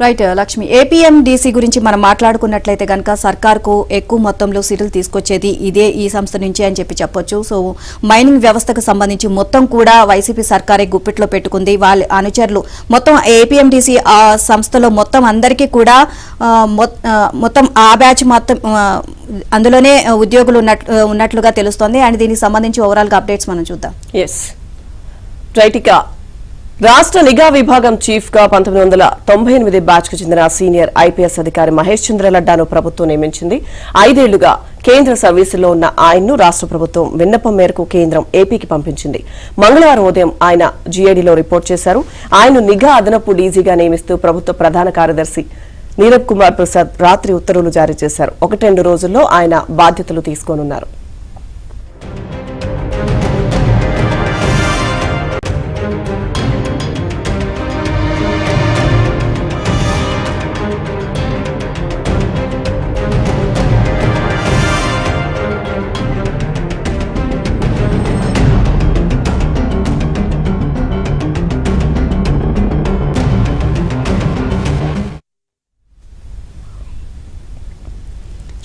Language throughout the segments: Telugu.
రైట్ లక్ష్మి, ఏపీఎండీసీ గురించి మనం మాట్లాడుకున్నట్లయితే గనక సర్కార్కు ఎక్కువ మొత్తంలో సీటులు తీసుకొచ్చేది ఈ సంస్థ నుంచి అని చెప్పొచ్చు. సో మైనింగ్ వ్యవస్థకు సంబంధించి మొత్తం కూడా వైసీపీ సర్కారే గుప్పిట్లో పెట్టుకుంది. వాళ్ళ అనుచరులు మొత్తం ఏపీఎండీసీ సంస్థలో మొత్తం అందరికీ కూడా మొత్తం ఆ బ్యాచ్ మొత్తం అందులోనే ఉద్యోగులు ఉన్నట్లుగా తెలుస్తోంది. అండ్ దీనికి సంబంధించి ఓవరాల్ గా అప్డేట్స్ మనం చూద్దాం. రాష్ట్ర నిఘా విభాగం చీఫ్ గా 1998 బ్యాచ్ కు చెందిన సీనియర్ ఐపీఎస్ అధికారి మహేష్ చంద్ర లడ్డాను ప్రభుత్వం నియమించింది. 5 ఏళ్లుగా కేంద్ర సర్వీసులో ఉన్న ఆయన్ను రాష్ట్ర ప్రభుత్వం విన్నపం మేరకు కేంద్రం ఏపీకి పంపించింది. మంగళవారం ఉదయం ఆయన జీఏడీలో రిపోర్ట్ చేశారు. ఆయన నిఘా అదనపు డీజీగా నియమిస్తూ ప్రభుత్వ ప్రధాన కార్యదర్శి నీరబ్ కుమార్ ప్రసాద్ రాత్రి ఉత్తర్వులు జారీ చేశారు. 1-2 రోజుల్లో ఆయన బాధ్యతలు తీసుకోనున్నారు.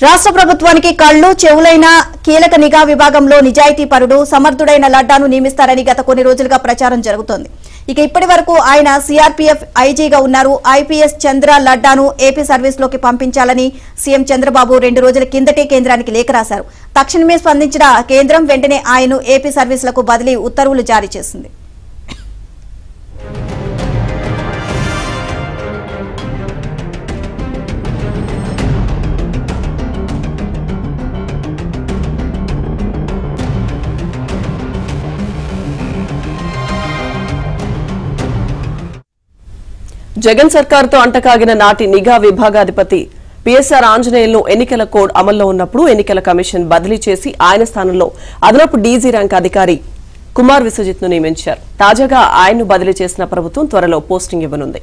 రాష్ట్ర ప్రభుత్వానికి కళ్లు చెవులైన కీలక నిఘా విభాగంలో నిజాయితీ పరుడు సమర్థుడైన లడ్డాను నియమిస్తారని గత కొన్ని రోజులుగా ప్రచారం జరుగుతోంది. ఇక ఇప్పటి వరకు ఆయన సిఆర్పీఎఫ్ ఐజీగా ఉన్నారు. ఐపీఎస్ చంద్ర లడ్డాను ఏపీ సర్వీస్లోకి పంపించాలని సీఎం చంద్రబాబు 2 రోజుల కిందటే కేంద్రానికి లేఖ రాశారు. తక్షణమే స్పందించిన కేంద్రం వెంటనే ఆయన్ను ఏపీ సర్వీసులకు బదిలీ ఉత్తర్వులు జారీ చేసింది. జగన్ సర్కారుతో అంటకాగిన నాటి నిఘా విభాగాధిపతి పిఎస్ఆర్ ఆంజనేయులను ఎన్నికల కోడ్ అమల్లో ఉన్నప్పుడు ఎన్నికల కమిషన్ బదిలీ చేసి ఆయన స్థానంలో అదనపు డీజీ ర్యాంక్ అధికారి కుమార్ విశ్వజిత్ ను నియమించారు. తాజాగా ఆయన్ను బదిలీ చేసిన ప్రభుత్వం త్వరలో పోస్టింగ్ ఇవ్వనుంది.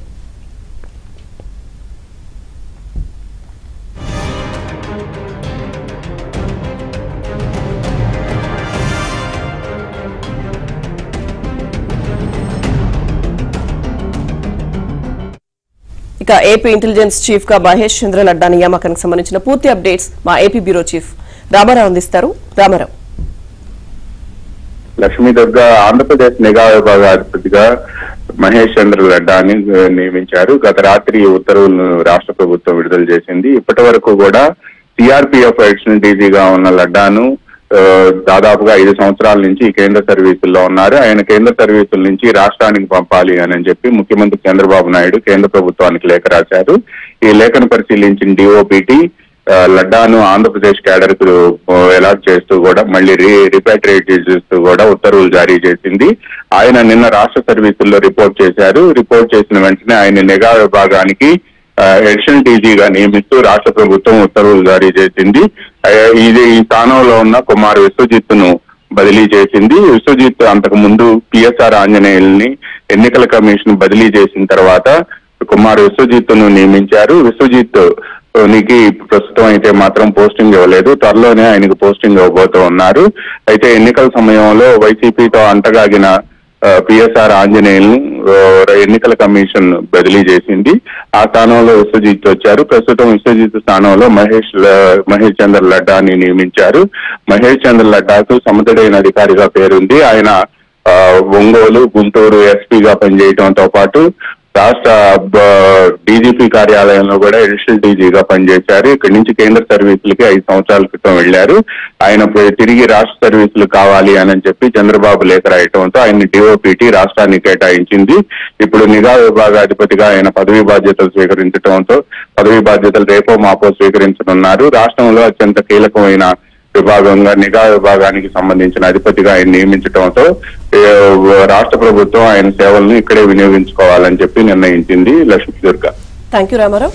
ఇక ఏపీ ఇంటెలిజెన్స్ చీఫ్ గా మహేష్ చంద్ర లడ్డా నియామకానికి సంబంధించిన పూర్తి అప్డేట్స్ మా ఏపీ బ్యూరో చీఫ్ రామారావు అందిస్తారు. రామారావు. లక్ష్మీ దుర్గా ఆంధ్రప్రదేశ్ నిఘా విభాగాధిపతిగా మహేష్ చంద్ర లడ్డాని నియమించారు. గత రాత్రి ఉత్తర్వులను రాష్ట్ర ప్రభుత్వం విడుదల చేసింది. ఇప్పటి వరకు కూడా సిఆర్పీఎఫ్ అడిషనల్ డీజీగా ఉన్న లడ్డాను దాదాపుగా 5 సంవత్సరాల నుంచి కేంద్ర సర్వీసుల్లో ఉన్నారు. ఆయన కేంద్ర సర్వీసుల నుంచి రాష్ట్రానికి పంపాలి అని చెప్పి ముఖ్యమంత్రి చంద్రబాబు నాయుడు కేంద్ర ప్రభుత్వానికి లేఖ రాశారు. ఈ లేఖను పరిశీలించిన డిఓపిటి లడ్డాను ఆంధ్రప్రదేశ్ క్యాడర్ కు అలాట్ చేస్తూ కూడా మళ్ళీ రిపాట్రియేట్ చేస్తూ కూడా ఉత్తర్వులు జారీ చేసింది. ఆయన నిన్న రాష్ట్ర సర్వీసుల్లో రిపోర్ట్ చేశారు. రిపోర్ట్ చేసిన వెంటనే ఆయన నిఘా విభాగానికి అడిషనల్ డీజీగా నియమిస్తూ రాష్ట్ర ప్రభుత్వం ఉత్తర్వులు జారీ చేసింది. ఈ స్థానంలో ఉన్న కుమార్ విశ్వజిత్ ను బదిలీ చేసింది. విశ్వజిత్ అంతకు ముందు పిఎస్ఆర్ ఆంజనేయుల్ని ఎన్నికల కమిషన్ బదిలీ చేసిన తర్వాత కుమార్ విశ్వజిత్ ను నియమించారు. విశ్వజిత్ నికి ప్రస్తుతం అయితే మాత్రం పోస్టింగ్ ఇవ్వలేదు. త్వరలోనే ఆయనకు పోస్టింగ్ ఇవ్వబోతూ ఉన్నారు. అయితే ఎన్నికల సమయంలో వైసీపీతో అంటగాగిన పిఎస్ఆర్ ఆంజనేయులను ఎన్నికల కమిషన్ బదిలీ చేసింది. ఆ స్థానంలో విశ్వజిత్ వచ్చారు. ప్రస్తుతం విశ్వజిత్ స్థానంలో మహేష్ చంద్ర లడ్డాని నియమించారు. మహేష్ చంద్ర లడ్డాకు సమర్థుడైన అధికారిగా పేరుంది. ఆయన ఒంగోలు, గుంటూరు ఎస్పీగా పనిచేయడంతో పాటు రాష్ట్ర డీజీపీ కార్యాలయంలో కూడా అడిషనల్ డీజీగా పనిచేశారు. ఇక్కడి నుంచి కేంద్ర సర్వీసులకి 5 సంవత్సరాల క్రితం వెళ్లారు. ఆయన తిరిగి రాష్ట్ర సర్వీసులు కావాలి అని చెప్పి చంద్రబాబు లేఖ రాయటంతో ఆయన డిఓపిటి రాష్ట్రానికి కేటాయించింది. ఇప్పుడు నిఘా విభాగాధిపతిగా ఆయన పదవీ బాధ్యతలు స్వీకరించడంతో పదవీ బాధ్యతలు రేపో మాపో స్వీకరించనున్నారు. రాష్ట్రంలో అత్యంత కీలకమైన విభాగంగా నిఘా విభాగానికి సంబంధించిన అధిపతిగా ఆయన నియమించడంతో రాష్ట్ర ప్రభుత్వం ఆయన సేవలను ఇక్కడే వినియోగించుకోవాలని చెప్పి నిర్ణయించింది. లక్ష్మీ దుర్గా. Thank you Ramarao.